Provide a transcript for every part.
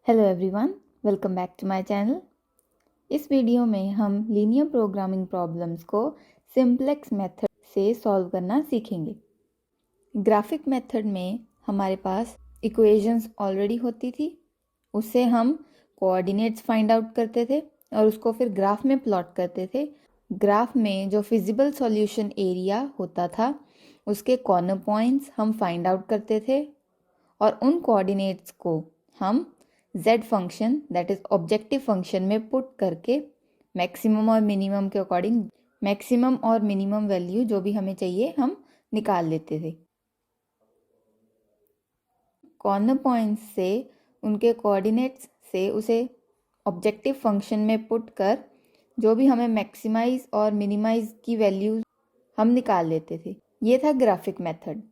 Hello everyone, welcome back to my channel. इस video में हम लीनियर प्रोग्रामिंग प्रॉब्लम्स को सिंप्लेक्स मेथड से सॉल्व करना सीखेंगे। ग्राफिक मेथड में हमारे पास इक्वेशंस ऑलरेडी होती थी, उससे हम कोऑर्डिनेट्स फाइंड आउट करते थे और उसको फिर ग्राफ में प्लॉट करते थे। ग्राफ में जो फिजिबल सॉल्यूशन एरिया होता था उसके कॉर्नर पॉइंट्स हम फाइंड आउट करते थे और उन कोऑर्डिनेट्स को हम z function that is objective function में पुट करके मैक्सिमम और मिनिमम के अकॉर्डिंग मैक्सिमम और मिनिमम वैल्यू जो भी हमें चाहिए हम निकाल लेते थे। कॉर्नर पॉइंट्स से उनके कोऑर्डिनेट्स से उसे ऑब्जेक्टिव फंक्शन में पुट कर जो भी हमें मैक्सिमाइज और मिनिमाइज की वैल्यूज हम निकाल लेते थे। ये था ग्राफिक मेथड।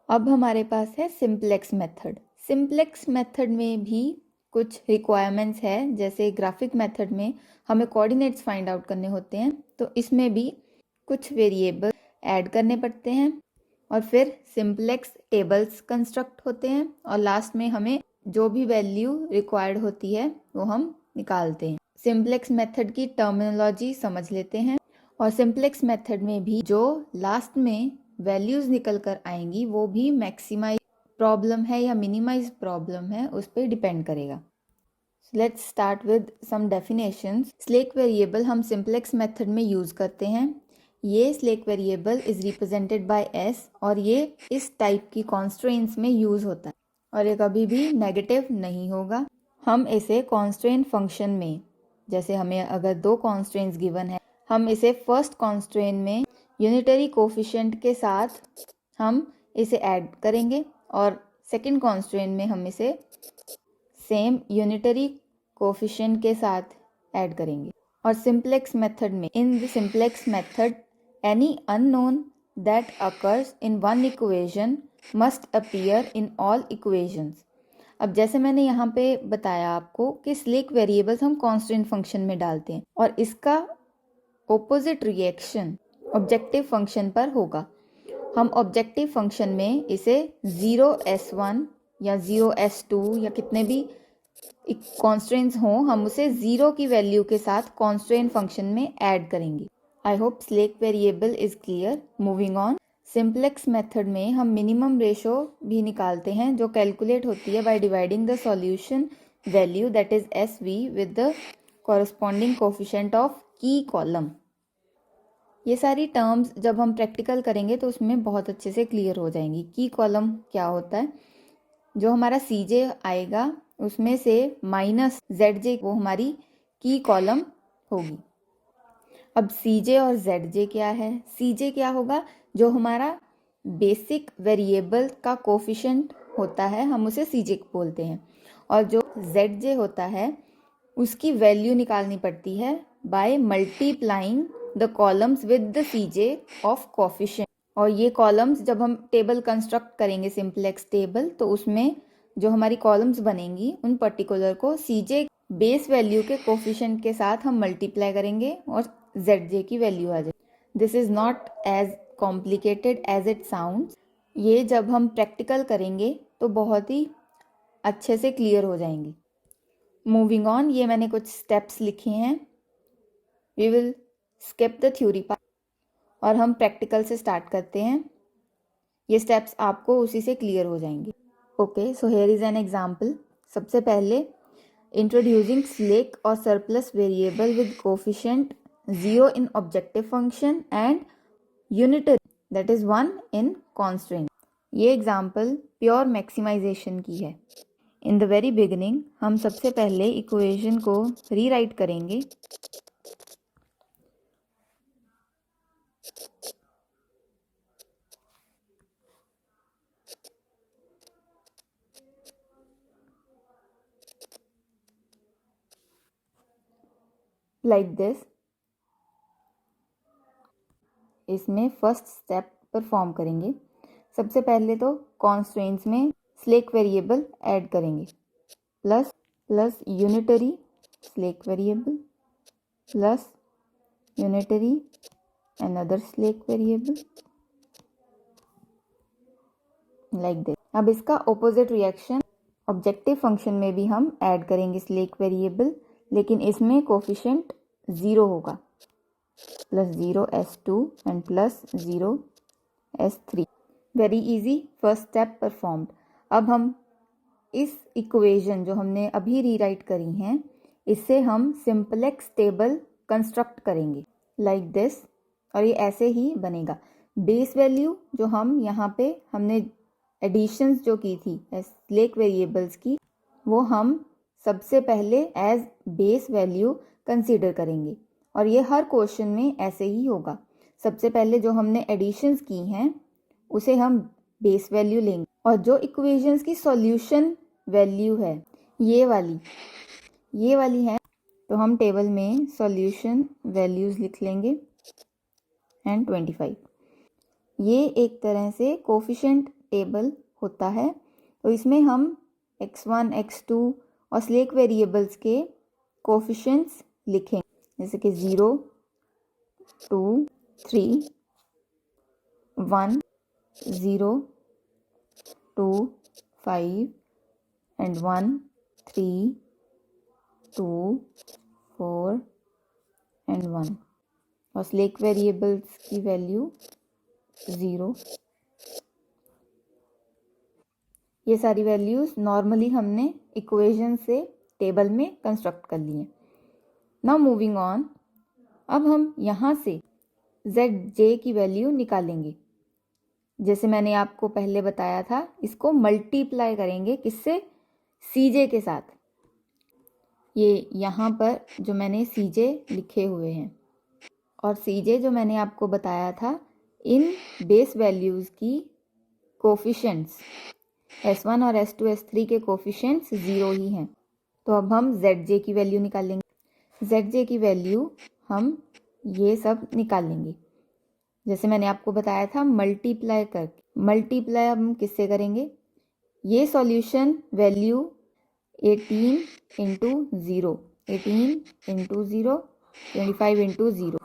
अब हमारे पास है सिंप्लेक्स मेथड। सिंप्लेक्स मेथड में भी कुछ रिक्वायरमेंट्स है, जैसे ग्राफिक मेथड में हमें कोऑर्डिनेट्स फाइंड आउट करने होते हैं, तो इसमें भी कुछ वेरिएबल ऐड करने पड़ते हैं और फिर सिंप्लेक्स टेबल्स कंस्ट्रक्ट होते हैं और लास्ट में हमें जो भी वैल्यू रिक्वायर्ड होती है वो हम निकालते हैं। सिंप्लेक्स मेथड की टर्मिनोलॉजी समझ लेते हैं और सिंप्लेक्स मेथड में भी जो लास्ट में वैल्यूज निकल कर आएंगी वो भी मैक्सिमाइज प्रॉब्लम है या मिनिमाइज प्रॉब्लम है उस पर डिपेंड करेगा। Let's start with some definitions. Slack variable हम सिंप्लेक्स मेथड में यूज करते हैं। ये slack variable is represented by S और ये इस टाइप की कॉन्स्ट्रेंट्स में यूज होता है और ये कभी भी नेगेटिव नहीं होगा। हम इसे कॉन्स्ट्रेंट फंक्शन में, जैसे हमें अगर दो कॉन्स्ट्रेंट्स गिवन है, हम इसे फर्स्ट कॉन्स्ट्रेंट में यूनिटरी कोफिशिएंट के साथ हम इसे ऐड करेंगे और सेकंड कॉन्स्ट्रेंट में हम इसे सेम यूनिटरी कोफिशिएंट के साथ ऐड करेंगे। और सिंप्लेक्स मेथड में, in the simplex method any unknown that occurs in one equation must appear in all equations. अब जैसे मैंने यहाँ पे बताया आपको कि स्लेक वेरिएबल्स हम कांस्टेंट फंक्शन में डालते हैं और इसका ऑपोजिट रिएक्शन ऑब्जेक्टिव फंक्शन पर होगा। हम ऑब्जेक्टिव फंक्शन में इसे 0s1 या 0s2 या कितने भी कॉन्स्ट्रेंट्स हों, हम उसे 0 की वैल्यू के साथ कॉन्स्ट्रेंट फंक्शन में ऐड करेंगे। I hope slack variable is clear. Moving on, simplex method में हम मिनिमम रेशो भी निकालते हैं जो कैलकुलेट होती है by dividing the solution value that is SV with the corresponding coefficient of की कॉलम। ये सारी टर्म्स जब हम प्रैक्टिकल करेंगे तो उसमें बहुत अच्छे से क्लियर हो जाएंगी। की कॉलम क्या होता है, जो हमारा CJ आएगा उसमें से माइनस ZJ वो हमारी की कॉलम होगी। अब CJ और ZJ क्या है? CJ क्या होगा? जो हमारा बेसिक वेरिएबल का कोफिशिएंट होता है हम उसे CJ बोलते हैं और जो ZJ होता है उसकी वैल्यू निकालनी पड़ती है by multiplying the columns with the CJ of coefficient. और ये कॉलम्स जब हम टेबल कंस्ट्रक्ट करेंगे सिंप्लेक्स टेबल, तो उसमें जो हमारी कॉलम्स बनेंगी उन पर्टिकुलर को CJ बेस वैल्यू के कोफिशिएंट के साथ हम मल्टीप्लाई करेंगे और ZJ की वैल्यू आ जाए। This is not as complicated as it sounds. ये जब हम प्रैक्टिकल करेंगे तो बहुत ही अच्छे से क्लियर हो जाएंगी। मूविंग ऑन, ये मैंने कुछ स्टेप्स लिखे हैं। We will skip the theory part और हम प्रैक्टिकल से स्टार्ट करते हैं। ये स्टेप्स आपको उसी से क्लियर हो जाएंगे। Okay, so here is an example. सबसे पहले, इंट्रोड्यूसिंग स्लेक और surplus variable with coefficient 0 in objective function and unitary that is 1 in constraint. ये एग्जांपल प्योर मैक्सिमाइजेशन की है। इन द वेरी बिगिनिंग हम सबसे पहले इक्वेशन को रीराइट करेंगे। Like this. इसमें फर्स्ट स्टेप परफॉर्म करेंगे। सबसे पहले तो कॉन्स्ट्रेंट्स में स्लेक वेरिएबल ऐड करेंगे, plus unitary slack variable plus unitary another slack variable like this. अब इसका ऑपोजिट रिएक्शन ऑब्जेक्टिव फंक्शन में भी हम ऐड करेंगे स्लैक वेरिएबल, लेकिन इसमें कोफिशिएंट 0 होगा, +0 S2 and +0 S3। Very easy, first step performed. अब हम इस इक्वेशन जो हमने अभी रीराइट करी हैं, इससे हम सिंपलेक्स टेबल कंस्ट्रक्ट करेंगे लाइक दिस, और ये ऐसे ही बनेगा। बेस वैल्यू जो हम यहाँ पे हमने एडिशंस जो की थी स्लैक वेरिएबल्स की, वो हम सबसे पहले एज बेस वैल्यू कंसीडर करेंगे, और ये हर क्वेश्चन में ऐसे ही होगा। सबसे पहले जो हमने एडिशंस की हैं उसे हम बेस वैल्यू लेंगे, और जो इक्वेशंस की सॉल्यूशन वैल्यू है ये वाली है, तो हम टेबल में सॉल्यूशन वैल्यूज़ लिख लेंगे एंड 25। ये एक तरह से कोफिशिएंट टेबल होता है, तो इसमें हम x1 x2 और स्लैक वेरिएबल्स के कोफिशिएंट्स लिखेंगे, जैसे कि 0 2 3 1 0 2 5 एंड 1 3 2 4 एंड 1, और स्लैक वेरिएबल्स की वैल्यू 0। ये सारी वैल्यूज़ नॉर्मली हमने इक्वेशन से टेबल में कंस्ट्रक्ट कर ली हैं। नाउ मूविंग ऑन, अब हम यहाँ से zj की वैल्यू निकालेंगे। जैसे मैंने आपको पहले बताया था, इसको मल्टीप्लाई करेंगे किससे, cj के साथ। ये यहाँ पर जो मैंने cj लिखे हुए हैं, और cj जो मैंने आपको बताया था, इन बेस वैल्यूज़ की कोफिशिएंट्स S1 और S2 S3 के कोफिशिएंट्स 0 ही हैं। तो अब हम zj की वैल्यू निकालेंगे। zj की वैल्यू हम ये सब निकालेंगे, जैसे मैंने आपको बताया था मल्टीप्लाई करके। मल्टीप्लाई हम किससे करेंगे, ये solution value 18 into 0, 18 into 0, 25 into 0,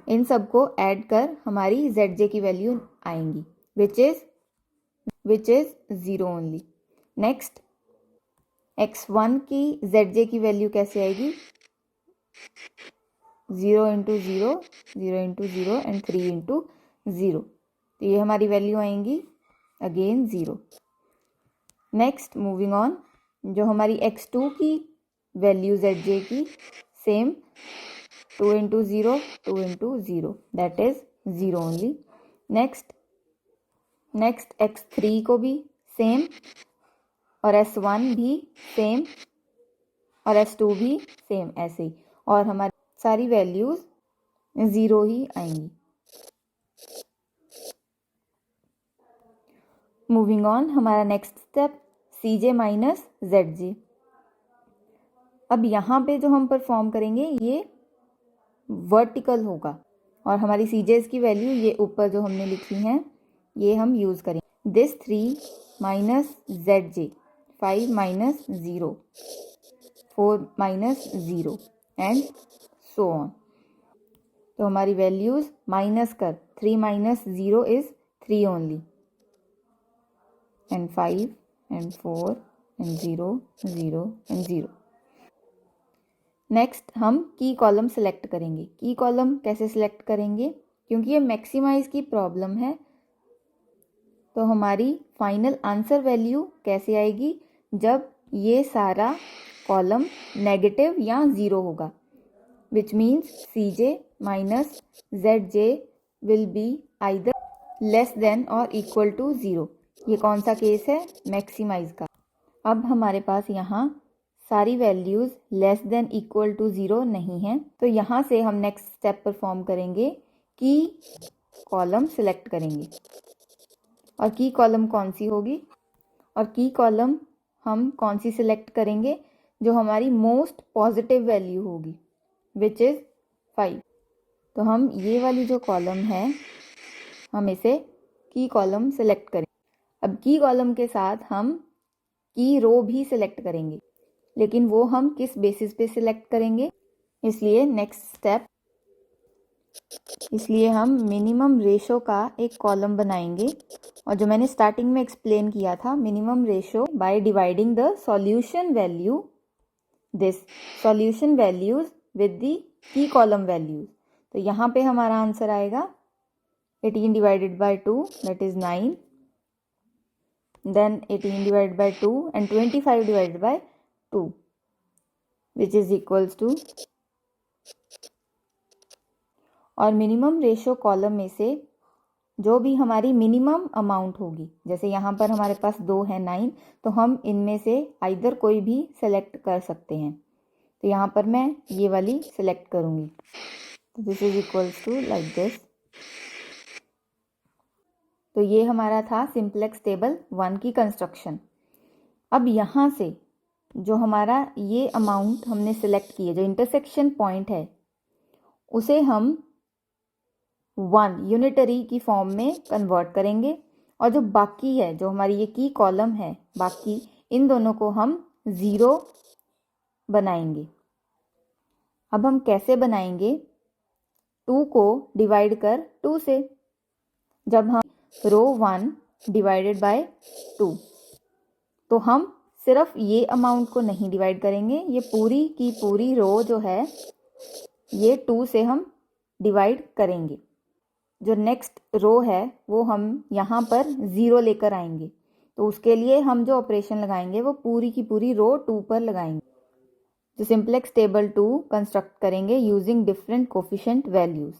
इन सबको ऐड कर हमारी zj की वैल्यू आएंगी, which is 0 only. Next, x1 की zj की वैल्यू कैसे आएगी, 0 इंटू 0, 0 इंटू 0 एंड 3 इंटू 0, तो ये हमारी वैल्यू आएंगी अगेन 0। नेक्स्ट मूविंग ऑन, जो हमारी x2 की वैल्यू zj की, same 2 into 0, 2 into 0, that is 0 only. Next x3 को भी सेम, और S1 भी सेम, और S2 भी सेम, ऐसे ही, और हमारी सारी वैल्यूज़ 0 ही आएंगी। मूविंग ऑन, हमारा next step cj minus zj। अब यहाँ पे जो हम परफॉर्म करेंगे ये वर्टिकल होगा, और हमारी cj's की वैल्यू ये ऊपर जो हमने लिखी हैं ये हम यूज़ करेंगे। This 3 minus zj, 5 minus 0, 4 minus 0 and so on. तो हमारी वैल्यूज़ माइनस कर, 3 minus 0 is 3 only, and 5 and 4 and 0 0 and 0। Next हम की कॉलम सेलेक्ट करेंगे। की कॉलम कैसे सेलेक्ट करेंगे, क्योंकि ये मैक्सिमाइज की प्रॉब्लम है, तो हमारी फाइनल आंसर वैल्यू कैसे आएगी, जब ये सारा कॉलम नेगेटिव या 0 होगा, which means cj minus zj will be either less than और इक्वल टू 0। ये कौन सा केस है, मैक्सिमाइज का। अब हमारे पास यहाँ सारी values less than equal to 0 नहीं हैं, तो यहाँ से हम नेक्स्ट स्टेप परफॉर्म करेंगे, की कॉलम सेलेक्ट करेंगे। और की कॉलम कौन सी होगी, और की कॉलम हम कौन सी सिलेक्ट करेंगे, जो हमारी मोस्ट पॉजिटिव वैल्यू होगी, विच इज़ 5। तो हम ये वाली जो कॉलम है, हम इसे की कॉलम सेलेक्ट करें। अब की कॉलम के साथ हम की रो भी सिलेक्ट करेंगे, लेकिन वो हम किस बेसिस पे सिलेक्ट करेंगे, इसलिए नेक्स्ट स्टेप इसलिए हम मिनिमम रेशो का एक कॉलम बनाएंगे, और जो मैंने स्टार्टिंग में एक्सप्लेन किया था, minimum ratio by dividing the solution value, this solution values with the key column values. तो यहाँ पे हमारा आंसर आएगा 18 divided by 2 that is 9, then 18 divided by 2 and 25 divided by 2 which is equals to, और minimum ratio column में से जो भी हमारी मिनिमम अमाउंट होगी, जैसे यहाँ पर हमारे पास 2 है 9, तो हम इनमें से आइदर कोई भी सेलेक्ट कर सकते हैं। तो यहाँ पर मैं ये वाली सेलेक्ट करूँगी। तो this is equals to like this. तो ये हमारा था सिंप्लेक्स टेबल 1 की कंस्ट्रक्शन। अब यहाँ से जो हमारा ये अमाउंट हमने सेलेक्ट की है, जो इंटरसेक्शन पॉइंट है, उसे हम 1 यूनिटरी की फॉर्म में कन्वर्ट करेंगे, और जो बाकी है, जो हमारी ये की कॉलम है, बाकी इन दोनों को हम 0 बनाएंगे। अब हम कैसे बनाएंगे? 2 को डिवाइड कर 2 से। जब हम रो 1 डिवाइडेड बाय 2, तो हम सिर्फ ये अमाउंट को नहीं डिवाइड करेंगे, ये पूरी की पूरी रो जो है ये 2 से हम डिवाइड करेंगे। जो नेक्स्ट रो है वो हम यहाँ पर 0 लेकर आएंगे, तो उसके लिए हम जो ऑपरेशन लगाएंगे वो पूरी की पूरी रो 2 पर लगाएंगे। जो सिंप्लेक्स टेबल 2 कंस्ट्रक्ट करेंगे using different coefficient values.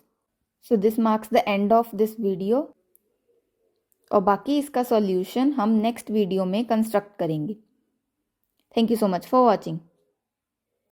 So this marks the end of this video, और बाकी इसका सॉल्यूशन हम नेक्स्ट वीडियो में कंस्ट्रक्ट करेंगे। Thank you so much for watching.